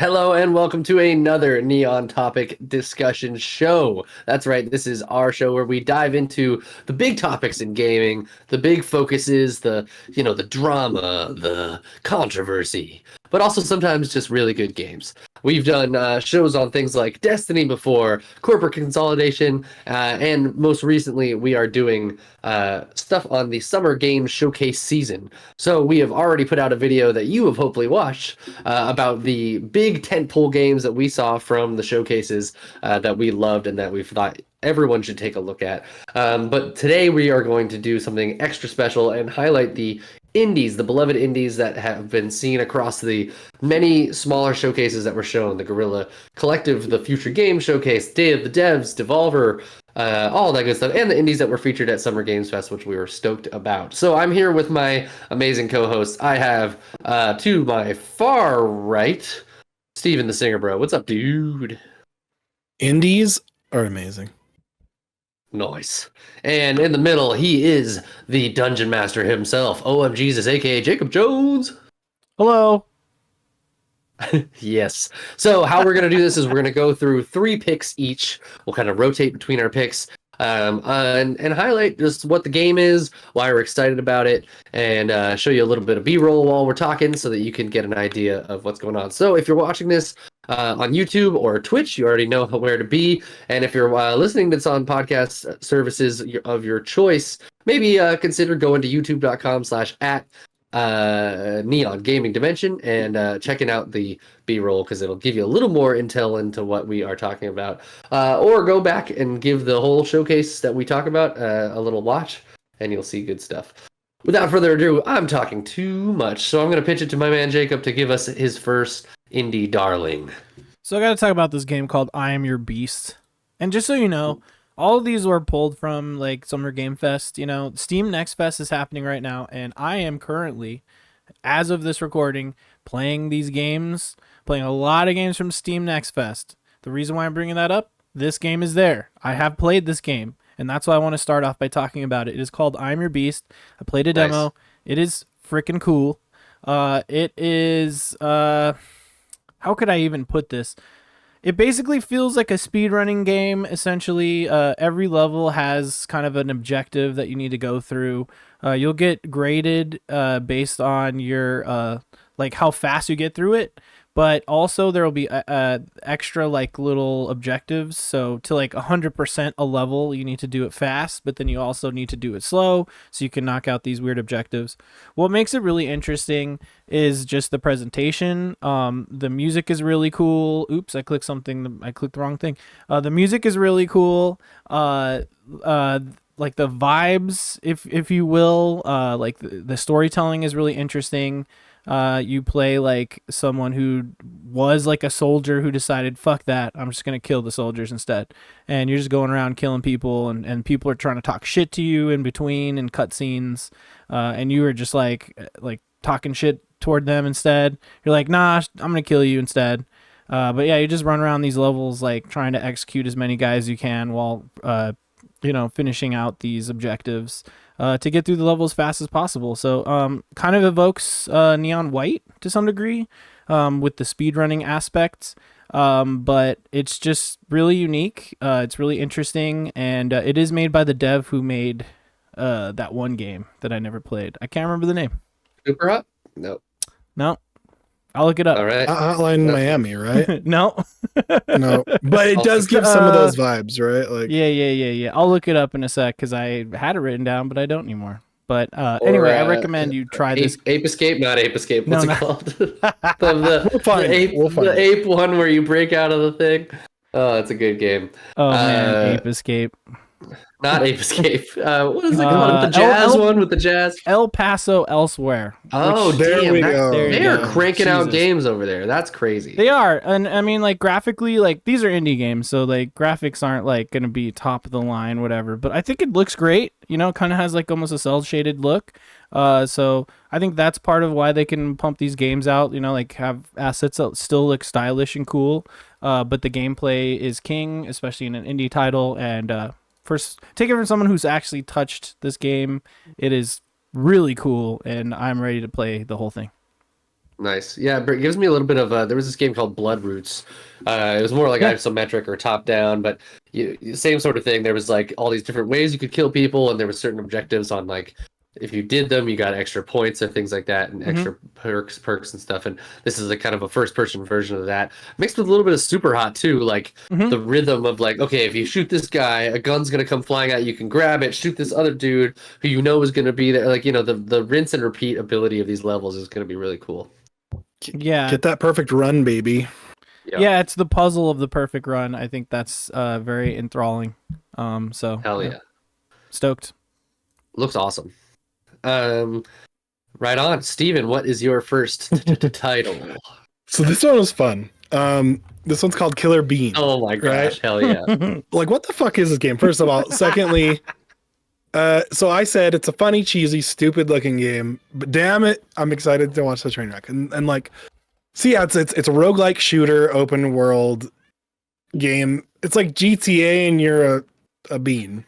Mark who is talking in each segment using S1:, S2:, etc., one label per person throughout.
S1: Hello and welcome to another Neon topic discussion show. That's right, this is our show where we dive into the big topics in gaming, the big focuses, the drama, the controversy, but also sometimes just really good games. We've done shows on things like Destiny before, corporate consolidation, and most recently we are doing stuff on the Summer Games Showcase season. So we have already put out a video that you have hopefully watched about the big tentpole games that we saw from the showcases that we loved and that we thought everyone should take a look at. But today we are going to do something extra special and highlight the indies, the beloved indies that have been seen across the many smaller showcases that were shown. The Guerrilla Collective, the Future Games Showcase, Day of the Devs, Devolver, all that good stuff, and the indies that were featured at Summer Games Fest, which we were stoked about. So I'm here with my amazing co-hosts. I have to my far right, Steven TheSingerBro. What's up, dude?
S2: Indies are amazing.
S1: Nice. And in the middle, he is the Dungeon Master himself, OMGzus, aka Jacob Jones.
S2: Hello.
S1: Yes. So how we're going to do this is we're going to go through 3 picks each. We'll kind of rotate between our picks and highlight just what the game is, why we're excited about it, and show you a little bit of B-roll while we're talking so that you can get an idea of what's going on. So if you're watching this on YouTube or Twitch, you already know where to be. And if you're listening to this on podcast services of your choice, maybe consider going to youtube.com/at Neon Gaming Dimension and checking out the B-roll because it'll give you a little more intel into what we are talking about, or go back and give the whole showcase that we talk about a little watch and you'll see good stuff. Without further ado, I'm talking too much, so I'm going to pitch it to my man Jacob to give us his first indie darling.
S3: So I got to talk about this game called I Am Your Beast. And just so you know, all of these were pulled from like Summer Game Fest. You know, Steam Next Fest is happening right now, and I am currently, as of this recording, playing these games, playing a lot of games from Steam Next Fest. The reason why I'm bringing that up, this game is there. I have played this game, and that's why I want to start off by talking about it. It is called I Am Your Beast. I played a demo. Nice. It is freaking cool. It is, how could I even put this? It basically feels like a speedrunning game, essentially. Every level has kind of an objective that you need to go through. You'll get graded based on your like how fast you get through it, but also there will be extra like little objectives. So to like 100% a level, you need to do it fast, but then you also need to do it slow so you can knock out these weird objectives. What makes it really interesting is just the presentation. The music is really cool. Oops, I clicked the wrong thing. The music is really cool. Like the vibes, if you will, like the storytelling is really interesting. You play like someone who was like a soldier who decided, fuck that, I'm just going to kill the soldiers instead. And you're just going around killing people, and people are trying to talk shit to you in between and cutscenes. And you are just like talking shit toward them instead. You're like, nah, I'm going to kill you instead. But yeah, you just run around these levels, like trying to execute as many guys as you can while, finishing out these objectives to get through the level as fast as possible. So kind of evokes Neon White to some degree with the speedrunning aspects, but it's just really unique. It's really interesting, and it is made by the dev who made that one game that I never played. I can't remember the name.
S1: Super Hot? No.
S3: I'll look it up.
S1: All right.
S2: Hotline Miami, right?
S3: No.
S2: No, but it does give some of those vibes, right? Like,
S3: yeah. I'll look it up in a sec because I had it written down, but I don't anymore. But anyway, I recommend you try this.
S1: Ape Escape, not Ape Escape. What's it called?
S2: the
S1: ape one where you break out of the thing. Oh, it's a good game.
S3: Oh man, Ape Escape.
S1: Not Ape Escape. What is it called? The jazz one with the jazz?
S3: El Paso Elsewhere.
S1: Oh,
S2: there we go.
S1: They are cranking out games over there. That's crazy.
S3: They are. And I mean, like, graphically, like, these are indie games, so, like, graphics aren't, like, going to be top of the line, whatever. But I think it looks great. You know, it kind of has, like, almost a cel-shaded look. So I think that's part of why they can pump these games out, you know, like, have assets that still look stylish and cool. But the gameplay is king, especially in an indie title, and first, take it from someone who's actually touched this game. It is really cool, and I'm ready to play the whole thing.
S1: Nice. Yeah, but it gives me a little bit of there was this game called Blood Roots. It was more like
S3: Yeah.
S1: isometric or top down, but same sort of thing. There was like all these different ways you could kill people, and there was certain objectives on like if you did them, you got extra points and things like that, and extra perks and stuff. And this is a kind of a first person version of that, mixed with a little bit of Super Hot too, like the rhythm of like, okay, if you shoot this guy, a gun's gonna come flying out, you can grab it, shoot this other dude who you know is gonna be there. Like the rinse and repeat ability of these levels is gonna be really cool.
S3: Yeah.
S2: Get that perfect run, baby.
S1: Yep.
S3: Yeah, it's the puzzle of the perfect run. I think that's very enthralling. So
S1: Hell yeah.
S3: Stoked.
S1: Looks awesome. Right on. Steven, what is your first title?
S2: So this one was fun. This one's called Killer Bean.
S1: Oh my gosh,
S2: Right?
S1: hell yeah.
S2: Like, what the fuck is this game? First of all. Secondly, so I said it's a funny, cheesy, stupid looking game, but damn it, I'm excited to watch the train wreck. And like, see, yeah, it's a roguelike shooter, open world game. It's like GTA and you're a bean,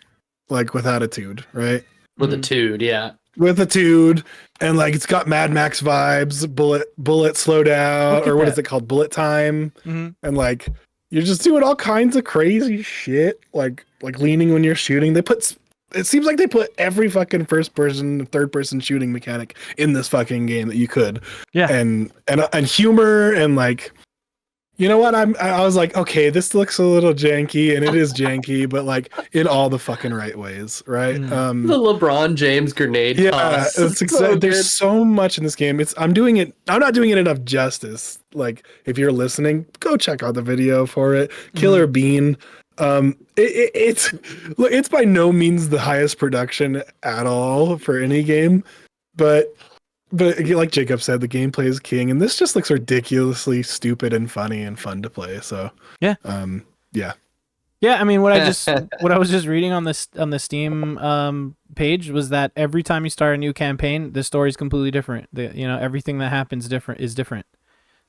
S2: like with attitude, right?
S1: With a dude, yeah.
S2: With a dude, and like it's got Mad Max vibes, bullet slow down, or what is it called, bullet time, and like you're just doing all kinds of crazy shit, like leaning when you're shooting. It seems like they put every fucking first person, third person shooting mechanic in this fucking game that you could, and humor and like. You know what? I was like, okay, this looks a little janky, and it is janky, but like in all the fucking right ways, right?
S1: The LeBron James grenade toss.
S2: There's so much in this game. I'm not doing it enough justice. Like, if you're listening, go check out the video for it. Killer Bean. It's by no means the highest production at all for any game, but like Jacob said, the gameplay is king, and this just looks ridiculously stupid and funny and fun to play. So
S3: yeah. I mean, what I was just reading on the Steam page was that every time you start a new campaign, the story is completely different. Everything that happens is different.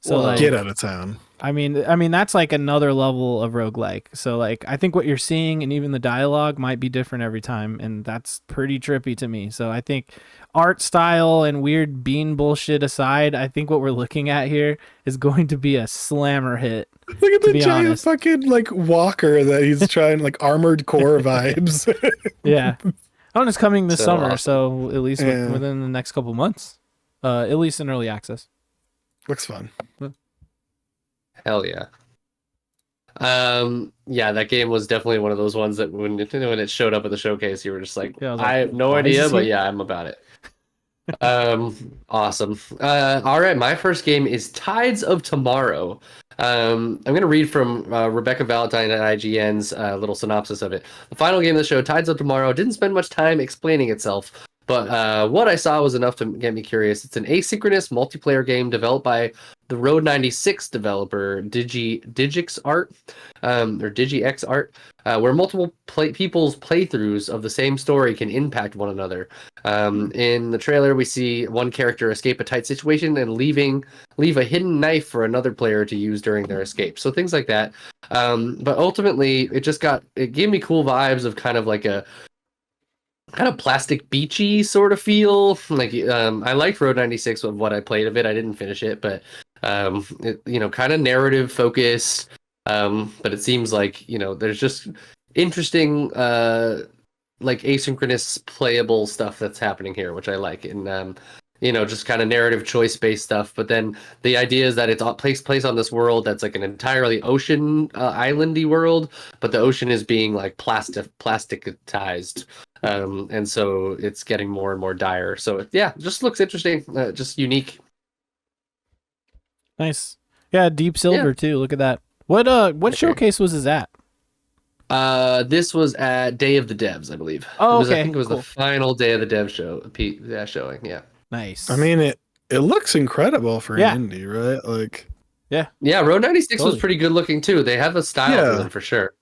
S3: So like,
S2: get out of town.
S3: I mean that's like another level of roguelike. So like I think what you're seeing and even the dialogue might be different every time, and that's pretty trippy to me. So I think art style and weird bean bullshit aside, I think what we're looking at here is going to be a slammer hit.
S2: Look at the giant fucking like walker that he's trying, like Armored Core vibes.
S3: Yeah. Oh, it's coming this summer,
S1: awesome.
S3: so at least within the next couple months. At least in early access.
S2: Looks fun.
S1: Hell yeah. Yeah, that game was definitely one of those ones that when it showed up at the showcase, you were just like, I have no idea, but yeah, I'm about it. Awesome. All right, my first game is Tides of Tomorrow. I'm going to read from Rebecca Valentine at IGN's little synopsis of it. The final game of the show, Tides of Tomorrow, didn't spend much time explaining itself, but what I saw was enough to get me curious. It's an asynchronous multiplayer game developed by the Road 96 developer Digix Art, or DigiX Art, where multiple people's playthroughs of the same story can impact one another. In the trailer, we see one character escape a tight situation and leave a hidden knife for another player to use during their escape. So things like that. But ultimately, it gave me cool vibes of kind of like a kind of plastic beachy sort of feel. Like I liked Road 96 with what I played of it. I didn't finish it, but kind of narrative focused. But it seems like there's just interesting like asynchronous playable stuff that's happening here, which I like. And just kind of narrative choice based stuff. But then the idea is that it takes place on this world that's like an entirely ocean islandy world, but the ocean is being like plasticized. And so it's getting more and more dire. So yeah, just looks interesting, just unique.
S3: Nice. Yeah, Deep Silver too. Look at that. What showcase was this at?
S1: This was at Day of the Devs, I believe.
S3: Oh, okay.
S1: I think it was the final Day of the Dev showing. Yeah.
S3: Nice.
S2: I mean, it looks incredible for an indie, right? Like,
S1: yeah. Road 96 was pretty good looking too. They have a style to them for sure.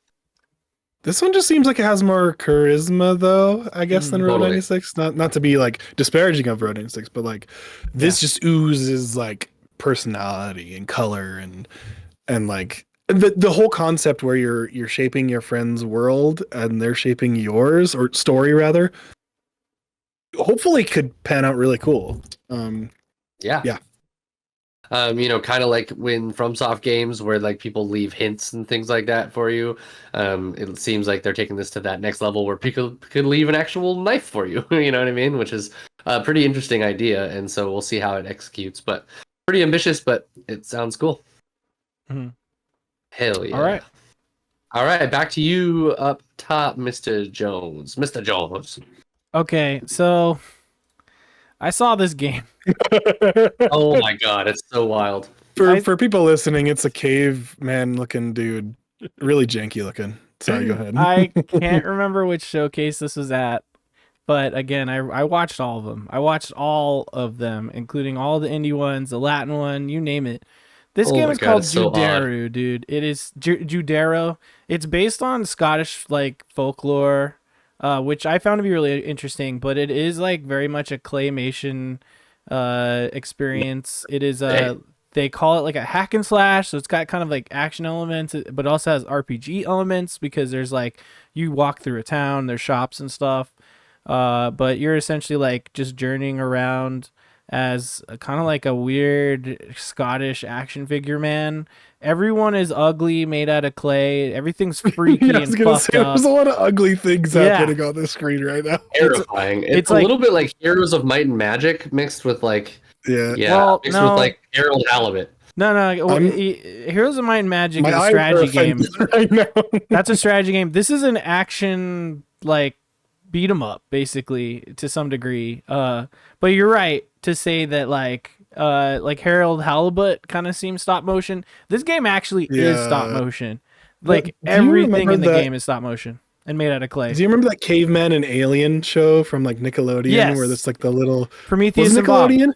S2: This one just seems like it has more charisma, though, I guess, than Road 96. Not to be like disparaging of Road 96, but like this just oozes like personality and color and like the whole concept where you're shaping your friend's world and they're shaping yours, or story rather. Hopefully, could pan out really cool. Yeah.
S1: Kind of like when FromSoft games where like people leave hints and things like that for you. It seems like they're taking this to that next level where people could leave an actual knife for you. You know what I mean? Which is a pretty interesting idea, and so we'll see how it executes. But pretty ambitious, but it sounds cool.
S3: Mhm.
S1: Hell yeah!
S3: All right.
S1: All right, back to you up top, Mr. Jones. Mr. Jones.
S3: Okay, so I saw this game.
S1: Oh my god, it's so wild.
S2: For people listening, it's a caveman looking dude, really janky looking. Sorry, go ahead.
S3: I can't remember which showcase this was at, but again, I watched all of them. I watched all of them, including all the indie ones, the Latin one, you name it. This
S1: Oh
S3: game
S1: my
S3: is
S1: God,
S3: called
S1: it's so odd.
S3: Judaru, dude. It is Judaro. It's based on Scottish like folklore, which I found to be really interesting. But it is like very much a claymation experience. It is they call it like a hack and slash, so it's got kind of like action elements, but also has RPG elements because there's like you walk through a town, there's shops and stuff. But you're essentially like just journeying around as kind of like a weird Scottish action figure man. Everyone is ugly, made out of clay. Everything's freaky
S2: Yeah, I was
S3: and
S2: gonna
S3: fucked
S2: say
S3: up.
S2: there's a lot of ugly things
S3: Yeah.
S2: happening on the screen right now.
S1: Terrifying. It's a
S3: like-
S1: little bit like Heroes of Might and Magic mixed with like
S2: Yeah.
S3: Well,
S1: mixed
S3: no.
S1: with like Harold Halibut.
S3: No.
S2: I'm-
S3: Heroes of Might and Magic
S2: My
S3: is a
S2: eyes are
S3: strategy game.
S2: offended right now.
S3: That's a strategy game. This is an action like beat 'em up basically to some degree. But you're right to say that like Harold Halibut kind of seems stop motion. This game actually is stop
S2: Yeah.
S3: motion.
S2: But
S3: Like
S2: do you
S3: everything
S2: remember
S3: in the
S2: that-
S3: game is stop motion and made out of clay.
S2: Do you remember that Caveman and Alien show from like Nickelodeon
S3: Yes.
S2: where there's like the little
S3: Prometheus
S2: was it
S3: and Bob.
S2: Nickelodeon?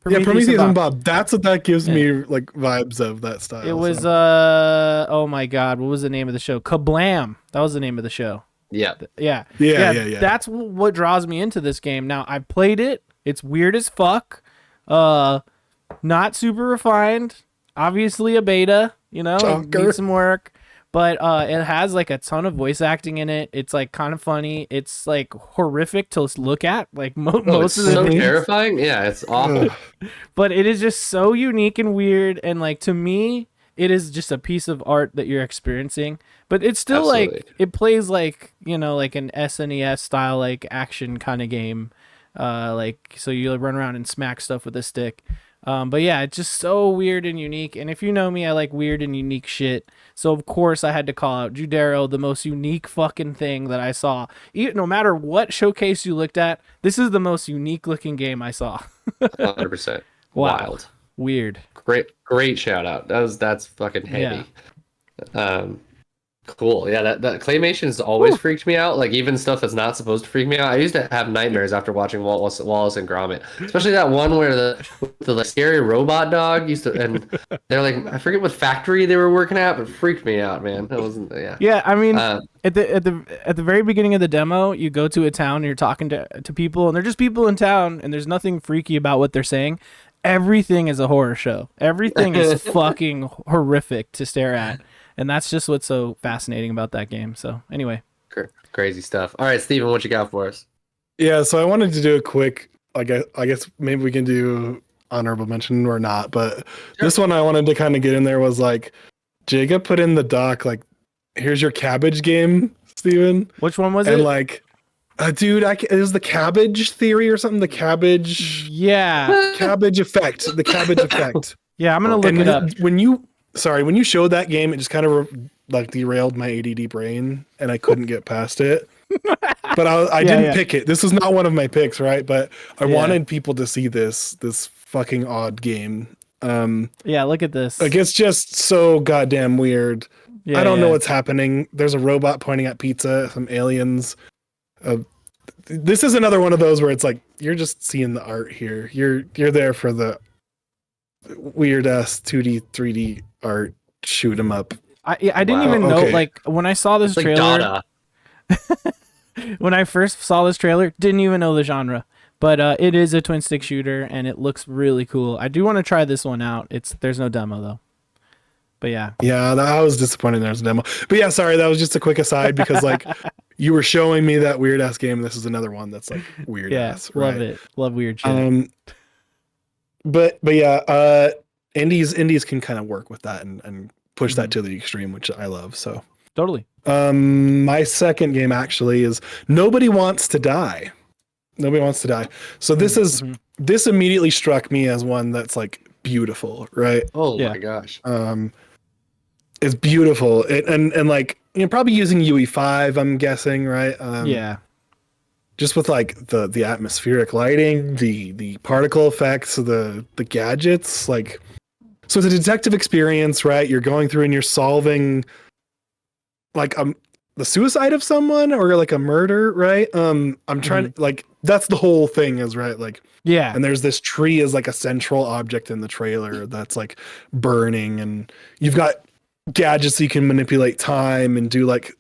S2: Yeah, Prometheus and
S3: Bob.
S2: Bob. That's what that gives me like vibes of that style.
S3: It was
S2: so.
S3: oh my god, what was the name of the show? Kablam. That was the name of the show.
S1: Yeah.
S3: Yeah.
S2: Yeah.
S3: That's what draws me into this game. Now I played it. It's weird as fuck. Not super refined. Obviously a beta. You know,
S2: Shocker.
S3: needs some work. But it has like a ton of voice acting in it. It's like kind of funny. It's like horrific to look at. Like most
S1: It's
S3: of the
S1: so
S3: things.
S1: terrifying. Yeah, it's awful.
S3: But it is just so unique and weird. And like to me, it is just a piece of art that you're experiencing. But it's still like
S1: Absolutely.
S3: it plays like, you know, like an SNES style like action kind of game. Like so you run around and smack stuff with a stick. But yeah, it's just so weird and unique. And if you know me, I like weird and unique shit. So of course I had to call out Judaro, the most unique fucking thing that I saw. No matter what showcase you looked at, this is the most unique looking game I saw.
S1: 100%.
S3: Wow.
S1: Wild.
S3: Weird.
S1: Great shout out. That's fucking heavy. Cool. Yeah, that claymation has always freaked me out. Like even stuff that's not supposed to freak me out. I used to have nightmares after watching Wallace and Gromit, especially that one where the scary robot dog used to, and they're like, I forget what factory they were working at, but it freaked me out, man. That wasn't
S3: Yeah, I mean,
S1: Uh,
S3: at the very beginning of the demo, you go to a town and you're talking to people, and they're just people in town, and there's nothing freaky about what they're saying. Everything is a horror show. Everything is fucking horrific to stare at, and that's just what's so fascinating about that game. So anyway,
S1: crazy stuff. All right, Steven, what you got for us?
S2: Yeah, so I wanted to do a quick, I guess maybe we can do honorable mention or not, but this one I wanted to kind of get in there was like, Jacob put in the doc, like, here's your cabbage game, Steven.
S3: which one was
S2: And
S3: it?
S2: like, dude, it was the cabbage theory or something, the cabbage
S3: Yeah,
S2: effect, the cabbage effect.
S3: yeah. I'm gonna look
S2: And
S3: it up.
S2: when you showed that game, it just kind of like derailed my ADD brain and I couldn't get past it. But I didn't pick it. This was not one of my picks, right? But I wanted people to see this fucking odd game.
S3: Yeah, look at this.
S2: Like it's just so goddamn weird.
S3: Yeah,
S2: I don't know
S3: yeah.
S2: what's happening. There's a robot pointing at pizza, some aliens. This is another one of those where it's like you're just seeing the art here. You're there for the weird ass 2D, 3D art. Shoot 'em up.
S3: I didn't
S1: Wow,
S3: even know.
S2: okay.
S3: Like when I saw this
S1: It's like
S3: trailer,
S1: Dada.
S3: when I first saw this trailer, didn't even know the genre. But it is a twin stick shooter, and it looks really cool. I do want to try this one out. There's no demo though. But yeah,
S2: Yeah, I was disappointed there was a demo. But yeah, sorry, that was just a quick aside because like you were showing me that weird ass game. And this is another one that's like weird
S3: yeah,
S2: ass.
S3: love
S2: Right?
S3: it. Love weird shit.
S2: But yeah, indies can kind of work with that and push that
S3: Mhm.
S2: to the extreme, which I love. So
S3: Totally.
S2: my second game actually is Nobody Wants to Die. Nobody Wants to Die. So
S3: Mhm.
S2: this immediately struck me as one that's like beautiful, right?
S1: Oh
S3: Yeah.
S1: my gosh.
S2: It's beautiful. And like probably using UE5, I'm guessing, right?
S3: Yeah.
S2: Just with like the atmospheric lighting, the particle effects, the gadgets, like so it's a detective experience, right? You're going through and you're solving like the suicide of someone or like a murder, right? I'm trying to like that's the whole thing is right, like
S3: Yeah.
S2: and there's this tree as like a central object in the trailer that's like burning, and you've got gadgets so you can manipulate time and do like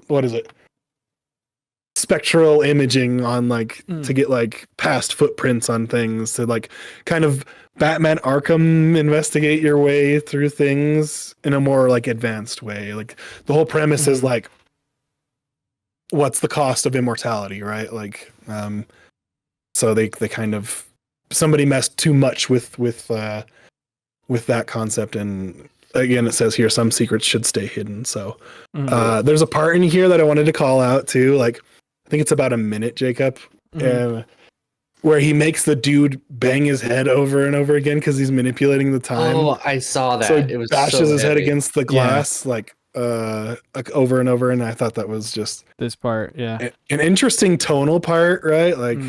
S2: what is it? Spectral imaging on like to get like past footprints on things to like kind of Batman Arkham investigate your way through things in a more like advanced way. Like the whole premise is like what's the cost of immortality, right? Like so they kind of somebody messed too much with that concept, and again it says here some secrets should stay hidden. So there's a part in here that I wanted to call out too, like I think it's about a minute, Jacob, where he makes the dude bang his head over and over again because he's manipulating the time.
S1: Oh, I saw that.
S2: So he
S1: It was
S2: bashes
S1: so
S2: his head
S1: heavy.
S2: against the glass like over and over, and I thought that was just
S3: This part, yeah.
S2: an interesting tonal part, right? Like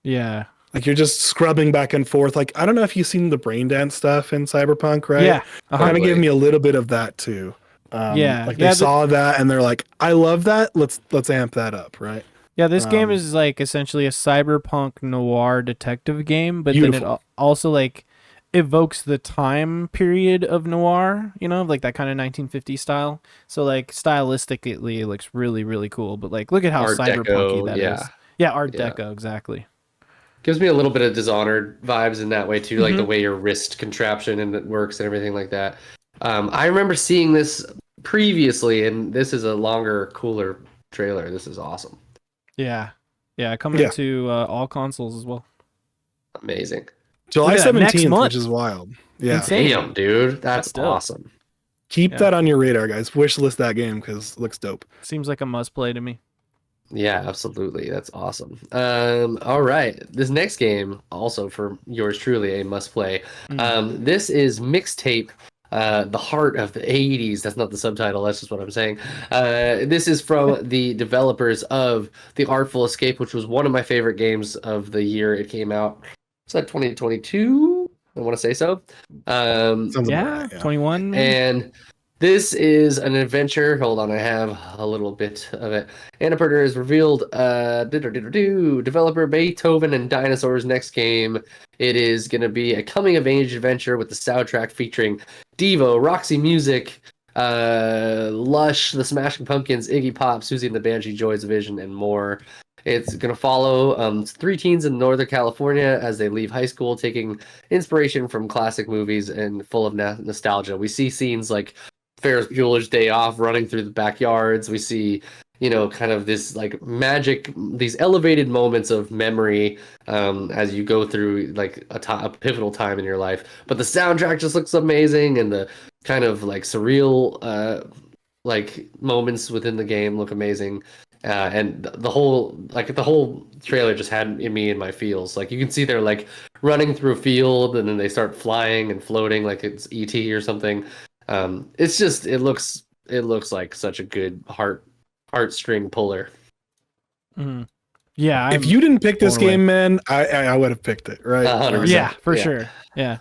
S3: Yeah.
S2: like you're just scrubbing back and forth. Like I don't know if you've seen the brain dance stuff in Cyberpunk, right?
S3: Yeah.
S2: Kind of gave me a little bit of that too.
S3: Yeah.
S2: Like they saw that and they're like, I love that. Let's amp that up, right?
S3: Yeah, this game is like essentially a cyberpunk noir detective game, but then it also like evokes the time period of noir, like that kind of 1950s style. So like stylistically it looks really, really cool, but like look at how
S1: Art
S3: cyberpunky
S1: Deco,
S3: that is.
S1: yeah.
S3: Yeah, Art Deco, exactly.
S1: Gives me a little bit of Dishonored vibes in that way too, like the way your wrist contraption and it works and everything like that. I remember seeing this previously, and this is a longer, cooler trailer. This is awesome.
S3: Yeah. Yeah, coming to all consoles as well.
S1: Amazing.
S2: July
S3: Look at that, next
S2: 17th,
S3: month.
S2: which is wild. Yeah.
S3: Insane.
S1: Damn, dude. That's
S3: dope.
S1: awesome.
S2: Keep that on your radar, guys. Wish list that game because it looks dope.
S3: Seems like a must play to me.
S1: Yeah, absolutely. That's awesome. All right. This next game, also for yours truly, a must play. This is Mixtape, the heart of the 80s. That's not the subtitle. That's just what I'm saying. This is from the developers of The Artful Escape, which was one of my favorite games of the year it came out. Was that 2022? I want to say so.
S3: Yeah, 21.
S1: And this is an adventure. Hold on, I have a little bit of it. Annapurna has revealed developer Beethoven and Dinosaurs next game. It is going to be a coming-of-age adventure with the soundtrack featuring Devo, Roxy Music, Lush, the Smashing Pumpkins, Iggy Pop, Susie and the Banshee, Joy's Division, and more. It's going to follow 3 teens in Northern California as they leave high school, taking inspiration from classic movies and full of nostalgia. We see scenes like Ferris Bueller's Day Off running through the backyards. We see, kind of this like magic, these elevated moments of memory as you go through like a pivotal time in your life. But the soundtrack just looks amazing, and the kind of like surreal like moments within the game look amazing. And the whole trailer just had me in my feels. Like you can see they're like running through a field and then they start flying and floating like it's ET or something. It's just it looks like such a good heartstring puller.
S3: Yeah,
S2: if you didn't pick this game, man, I would have picked it, right?
S1: 100%.
S3: Yeah, for sure. Yeah.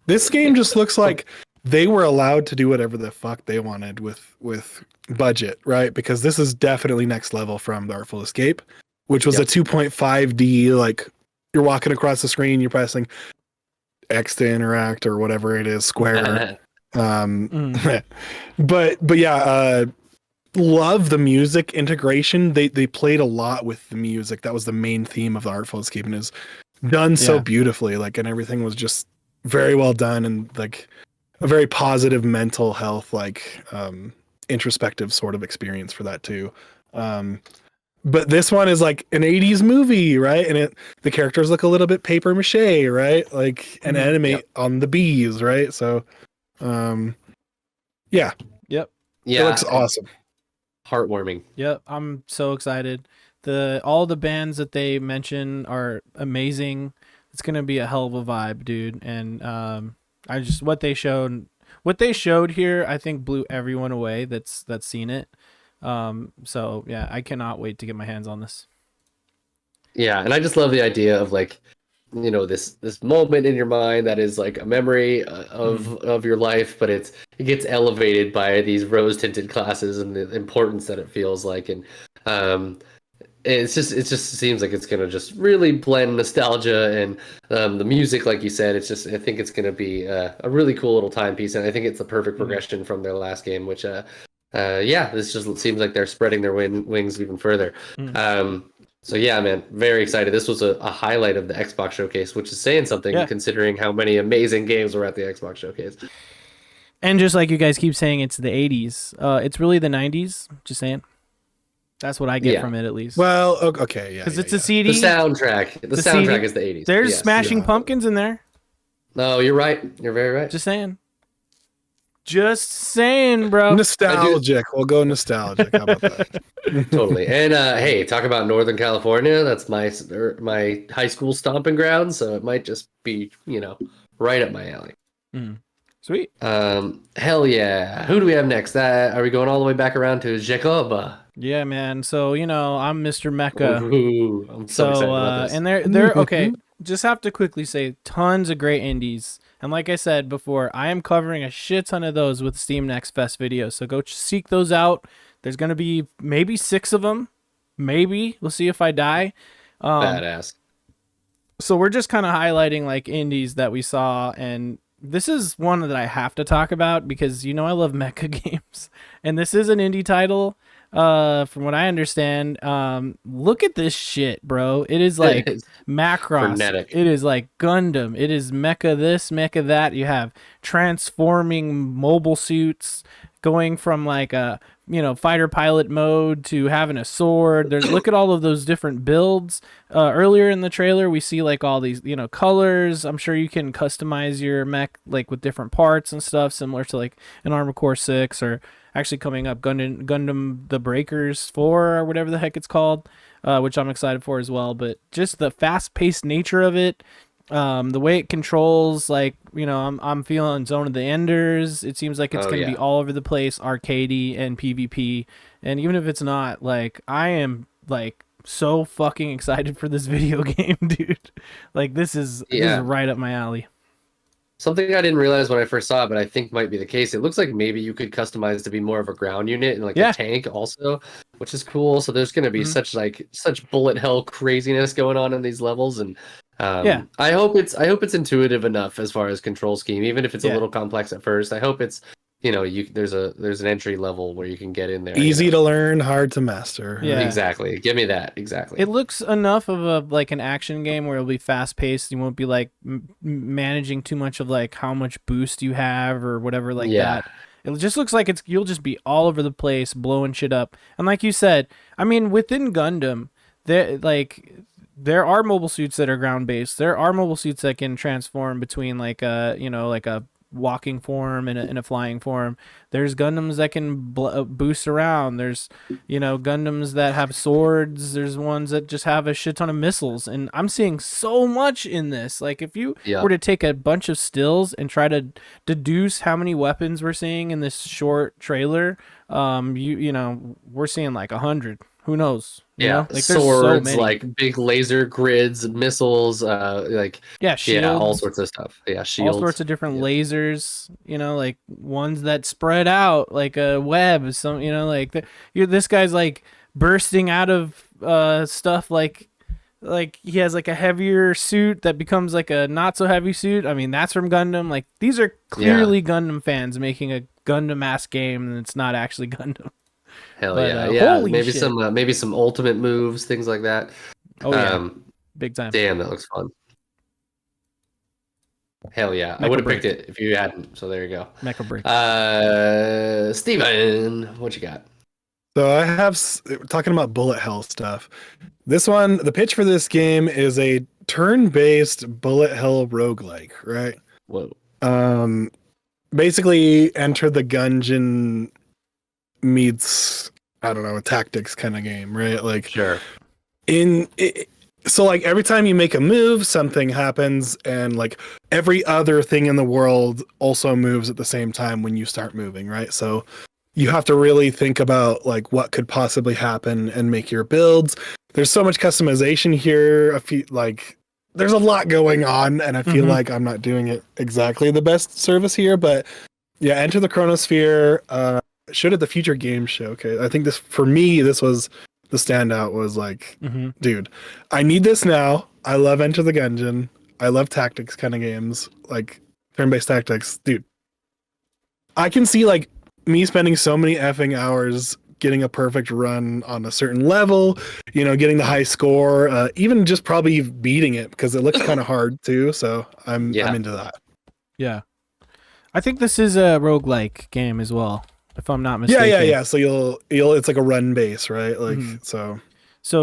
S2: This game just looks like they were allowed to do whatever the fuck they wanted with budget, right? Because this is definitely next level from The Artful Escape, which was a 2.5D, like you're walking across the screen, you're pressing X to interact or whatever it is, square. But yeah, love the music integration. They played a lot with the music. That was the main theme of The Artful Escape, and is done so beautifully. Like, and everything was just very well done, and like a very positive mental health, like introspective sort of experience for that too. but this one is like an 80s movie, right? And the characters look a little bit paper mache, right? Like and animate on the bees, right? So yeah.
S3: Yep.
S2: It looks awesome.
S1: Heartwarming.
S3: Yep. I'm so excited. All the bands that they mention are amazing. It's gonna be a hell of a vibe, dude. And what they showed here, I think blew everyone away that's seen it. So yeah, I cannot wait to get my hands on this.
S1: Yeah, and I just love the idea of like, you know, this moment in your mind that is like a memory of your life, but it gets elevated by these rose tinted glasses and the importance that it feels like, and it just seems like it's gonna just really blend nostalgia and the music, like you said. I think it's gonna be a really cool little timepiece, and I think it's the perfect progression from their last game, which this just seems like they're spreading their wings even further. So yeah, man, very excited. This was a highlight of the Xbox Showcase, which is saying something considering how many amazing games were at the Xbox Showcase.
S3: And just like you guys keep saying, it's the 80s. It's really the 90s. Just saying. That's what I get from it, at least.
S2: Well, okay, yeah.
S3: Because it's a CD.
S1: The soundtrack
S3: CD.
S1: is the 80s.
S3: There's Smashing Pumpkins in there.
S1: No, you're right. You're very right.
S3: Just saying. Just saying, bro.
S2: Nostalgic. We'll go nostalgic. How about that?
S1: Totally. And hey, talk about Northern California. That's my high school stomping ground, so it might just be, you know, right up my alley.
S3: Sweet.
S1: Hell yeah. Who do we have next? Are we going all the way back around to Jacob?
S3: Yeah, man. So, you know, I'm Mr. Mecca.
S1: Ooh, I'm so excited about this.
S3: And they're okay. Just have to quickly say tons of great indies. And like I said before, I am covering a shit ton of those with Steam Next Fest videos. So go seek those out. There's going to be maybe 6 of them. Maybe. We'll see if I die.
S1: Badass.
S3: So we're just kind of highlighting like indies that we saw. And this is one that I have to talk about because, you know, I love mecha games. And this is an indie title. From what I understand, look at this shit, bro. It is like Macross.
S1: Frenetic.
S3: It is like Gundam. It is mecha this, mecha that. You have transforming mobile suits going from like a, you know, fighter pilot mode to having a sword. Look at all of those different builds. Earlier in the trailer, we see like all these, you know, colors. I'm sure you can customize your mech like with different parts and stuff, similar to like an Armored Core 6 or actually coming up Gundam The Breakers 4 or whatever the heck it's called, which I'm excited for as well. But just the fast-paced nature of it, the way it controls, like, you know, I'm feeling Zone of the Enders. It seems like it's going to be all over the place, arcadey and PvP. And even if it's not, like, I am like so fucking excited for this video game, dude. Like this is right up my alley.
S1: Something I didn't realize when I first saw it, but I think might be the case. It looks like maybe you could customize to be more of a ground unit and like a tank also, which is cool. So there's going to be such bullet hell craziness going on in these levels, and I hope it's intuitive enough as far as control scheme, even if it's a little complex at first. I hope it's, you know, there's an entry level where you can get in there.
S2: Easy to learn, hard to master.
S3: Yeah,
S1: exactly. Give me that. Exactly.
S3: It looks enough of a like an action game where it'll be fast paced. You won't be like managing too much of like how much boost you have or whatever like that. It just looks like you'll just be all over the place blowing shit up. And like you said, I mean, within Gundam, there are mobile suits that are ground based. There are mobile suits that can transform between like a walking form and a flying form. There's Gundams that can boost around. There's, you know, Gundams that have swords. There's ones that just have a shit ton of missiles. And I'm seeing so much in this. Like if you were to take a bunch of stills and try to deduce how many weapons we're seeing in this short trailer, you know, we're seeing like 100. Who knows? You know? Like,
S1: swords, so like big laser grids, missiles,
S3: shields,
S1: all sorts of stuff. Yeah, shields,
S3: all sorts of different lasers. You know, like ones that spread out like a web. Some, you know, like this guy's like bursting out of stuff like he has like a heavier suit that becomes like a not so heavy suit. I mean, that's from Gundam. Like these are clearly Gundam fans making a Gundam-ass game, and it's not actually Gundam.
S1: Hell yeah. Maybe some ultimate moves, things like that.
S3: Oh yeah, big time.
S1: Damn, that looks fun. Hell yeah. I would have picked it if you hadn't, so there you go.
S3: Mecha break.
S1: Steven, what you got?
S2: So I have talking about bullet hell stuff. This one, the pitch for this game is a turn-based bullet hell roguelike, right?
S1: Whoa.
S2: Basically Enter the Gungeon meets, I don't know, a tactics kind of game, right? Like
S1: Sure.
S2: So like every time you make a move, something happens, and like every other thing in the world also moves at the same time when you start moving, right? So you have to really think about like what could possibly happen and make your builds. There's so much customization here. There's a lot going on, and I feel like I'm not doing it exactly the best service here, but yeah, Enter the Chronosphere, showed at the Future Games Show. Okay, I think this was the standout. Was like, dude, I need this now. I love Enter the Gungeon. I love tactics kind of games, like turn-based tactics, dude. I can see like me spending so many effing hours getting a perfect run on a certain level, getting the high score, even just probably beating it because it looks kind of hard too. So I'm into that.
S3: Yeah. I think this is a roguelike game as well, if I'm not mistaken.
S2: Yeah. So you'll it's like a run base, right? Like
S3: So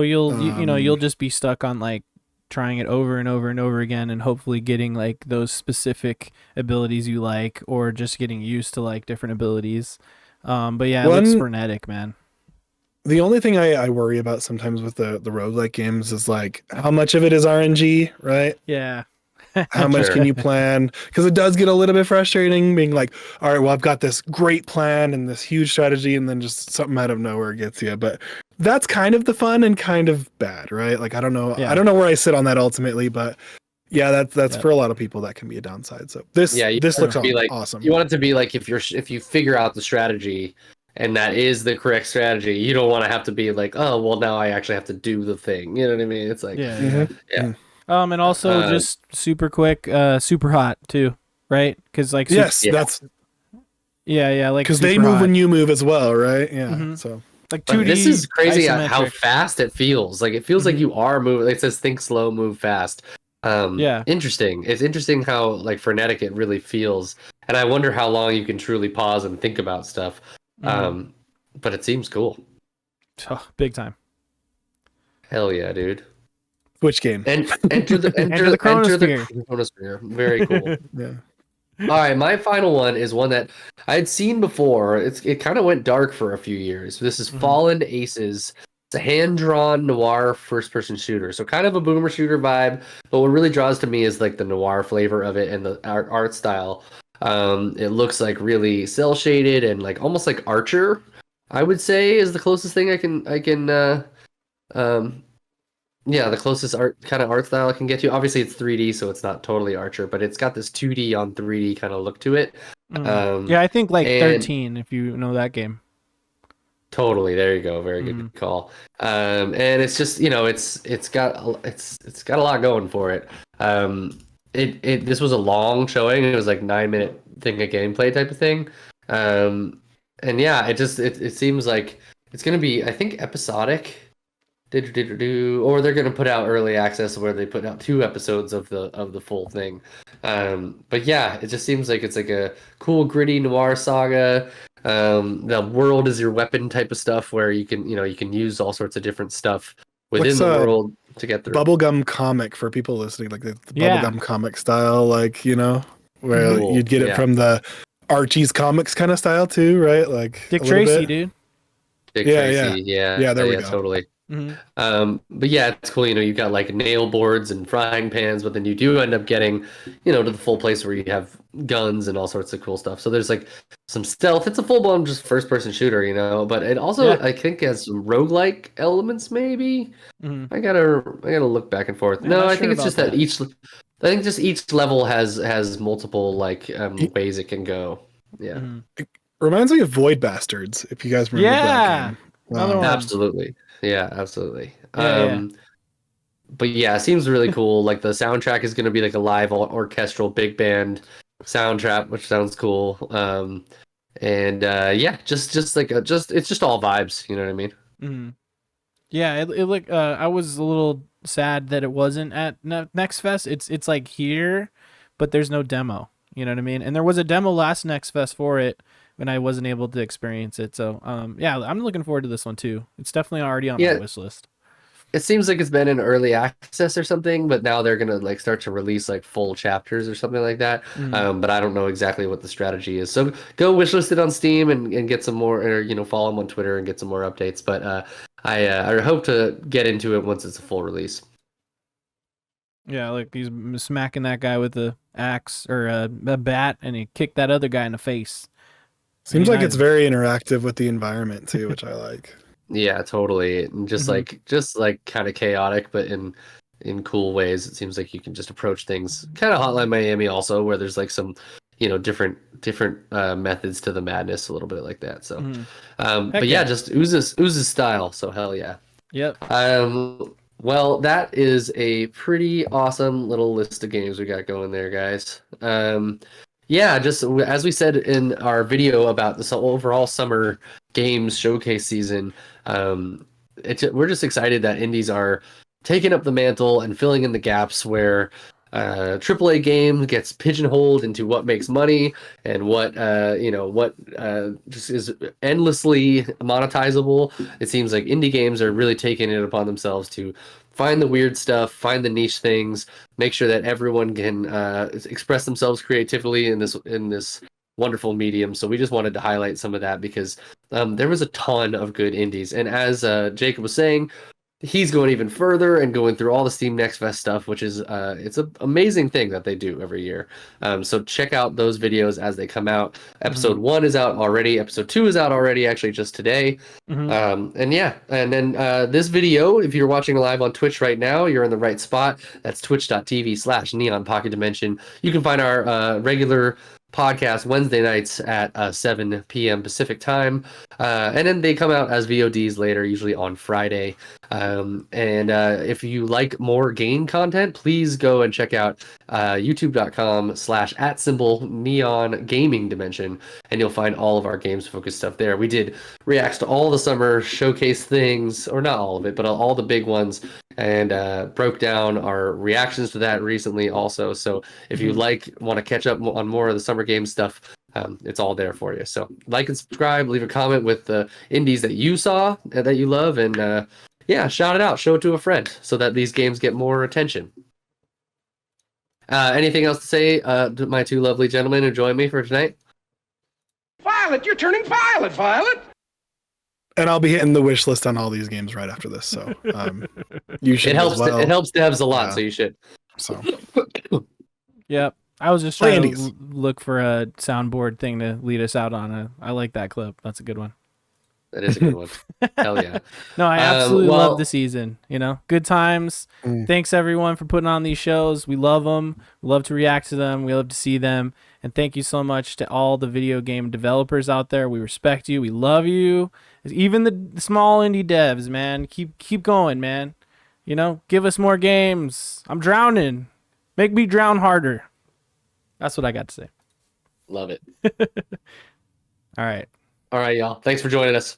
S3: you'll just be stuck on like trying it over and over and over again and hopefully getting like those specific abilities you like, or just getting used to like different abilities. But yeah, it looks frenetic, man.
S2: The only thing I worry about sometimes with the roguelike games is like how much of it is RNG, right?
S3: Yeah.
S2: How much can you plan? Because it does get a little bit frustrating being like, all right, well, I've got this great plan and this huge strategy, and then just something out of nowhere gets you. But that's kind of the fun and kind of bad, right? Like, I don't know.
S3: Yeah.
S2: I don't know where I sit on that ultimately, but yeah, that's for a lot of people that can be a downside. So this looks awesome.
S1: You want it to be like if you figure out the strategy and that is the correct strategy, you don't want to have to be like, oh, well, now I actually have to do the thing. You know what I mean? It's like, yeah.
S3: And also just super quick, super hot too, right? Because like
S2: that's
S3: like
S2: because they move when you move as well, right? Yeah. So
S3: like 2D.
S1: This is crazy
S3: isometric.
S1: how fast it feels. Like it feels like you are moving. It says think slow, move fast. Interesting. It's interesting how like frenetic it really feels, and I wonder how long you can truly pause and think about stuff. But it seems cool.
S3: Oh, big time.
S1: Hell yeah, dude.
S2: Which game?
S1: And enter the Chronosphere. Very cool.
S2: Yeah.
S1: All right, my final one is one that I had seen before. It kind of went dark for a few years. This is Fallen Aces. It's a hand-drawn noir first-person shooter, so kind of a boomer shooter vibe. But what really draws to me is like the noir flavor of it and the art style. It looks like really cel-shaded and like almost like Archer, I would say, is the closest thing I can. Yeah, the closest art style I can get to. Obviously, it's 3D, so it's not totally Archer, but it's got this 2D on 3D kind of look to it.
S3: Yeah, I think like 13, if you know that game.
S1: Totally, there you go. Very good call. And it's just it's got a lot going for it. This was a long showing. It was like 9-minute thing of gameplay type of thing. And yeah, it seems like it's gonna be, I think, episodic. Or they're gonna put out early access where they put out 2 episodes of the full thing. But yeah, it just seems like it's like a cool gritty noir saga. The world is your weapon type of stuff where you can use all sorts of different stuff within the world to get through.
S2: Bubblegum comic for people listening, like the bubblegum comic style, like where you'd get it from the Archie's comics kind of style too, right? Like
S3: Dick Tracy, dude.
S1: Dick Tracy, yeah.
S2: There we go.
S1: Totally. But yeah, it's cool. You've got like nail boards and frying pans, but then you do end up getting, to the full place where you have guns and all sorts of cool stuff. So there's like some stealth. It's a full blown just first person shooter, but it also I think has some roguelike elements. Maybe I gotta look back and forth. No, I think it's just that each level has multiple like ways it can go. Yeah,
S2: it reminds me of Void Bastards. If you guys remember that game.
S3: Another one.
S1: Absolutely. Yeah, absolutely.
S3: Yeah.
S1: But yeah, it seems really cool. Like the soundtrack is going to be like a live orchestral big band soundtrack, which sounds cool. And yeah, just it's just all vibes. You know what I mean?
S3: Yeah, it I was a little sad that it wasn't at Next Fest. It's like here, but there's no demo. You know what I mean? And there was a demo last Next Fest for it when I wasn't able to experience it. So yeah, I'm looking forward to this one too. It's definitely already on my wish list.
S1: It seems like it's been in early access or something, but now they're gonna like start to release like full chapters or something like that. But I don't know exactly what the strategy is. So go wishlist it on Steam and get some more, or follow them on Twitter and get some more updates. But I hope to get into it once it's a full release.
S3: Yeah, like he's smacking that guy with a axe or a bat, and he kicked that other guy in the face.
S2: Seems like it's very interactive with the environment too, which I like.
S1: Yeah, totally. And just like kind of chaotic, but in cool ways. It seems like you can just approach things kind of Hotline Miami also, where there's like some different methods to the madness, a little bit like that. So but yeah, just oozes style. So hell yeah.
S3: Yep.
S1: Well, that is a pretty awesome little list of games we got going there, guys. Yeah, just as we said in our video about this overall summer games showcase season, we're just excited that indies are taking up the mantle and filling in the gaps where AAA game gets pigeonholed into what makes money and what just is endlessly monetizable. It seems like indie games are really taking it upon themselves to find the weird stuff, find the niche things, make sure that everyone can express themselves creatively in this wonderful medium. So we just wanted to highlight some of that because there was a ton of good indies. And as Jacob was saying, he's going even further and going through all the Steam Next Fest stuff, which is it's an amazing thing that they do every year. So check out those videos as they come out. Episode 1 is out already. Episode 2 is out already, actually just today. And yeah, and then this video, if you're watching live on Twitch right now, you're in the right spot. That's twitch.tv/Neon Pocket Dimension. You can find our regular podcast Wednesday nights at 7 p.m. Pacific time, and then they come out as VODs later, usually on Friday. And if you like more game content, please go and check out youtube.com/@Neon Gaming Dimension, and you'll find all of our games focused stuff there. We did reacts to all the summer showcase things, or not all of it, but all the big ones, and broke down our reactions to that recently also. So if you want to catch up on more of the summer game stuff, it's all there for you. So like and subscribe, leave a comment with the indies that you saw that you love, and yeah, shout it out, show it to a friend so that these games get more attention. Anything else to say to my two lovely gentlemen who joined me for tonight?
S4: Violet, you're turning violet, Violet!
S2: And I'll be hitting the wish list on all these games right after this. So you should.
S1: It helps.
S2: As well.
S1: It helps devs a lot, so you should.
S2: So.
S3: Yep. I was just trying to look for a soundboard thing to lead us out on. I like that clip. That's a good one.
S1: That is a good one. Hell yeah.
S3: No, I absolutely love the season. Good times. Thanks everyone for putting on these shows. We love them. We love to react to them. We love to see them. And thank you so much to all the video game developers out there. We respect you. We love you. Even the small indie devs, man. Keep going, man. Give us more games. I'm drowning. Make me drown harder. That's what I got to say.
S1: Love it.
S3: All right.
S1: All right, y'all. Thanks for joining us.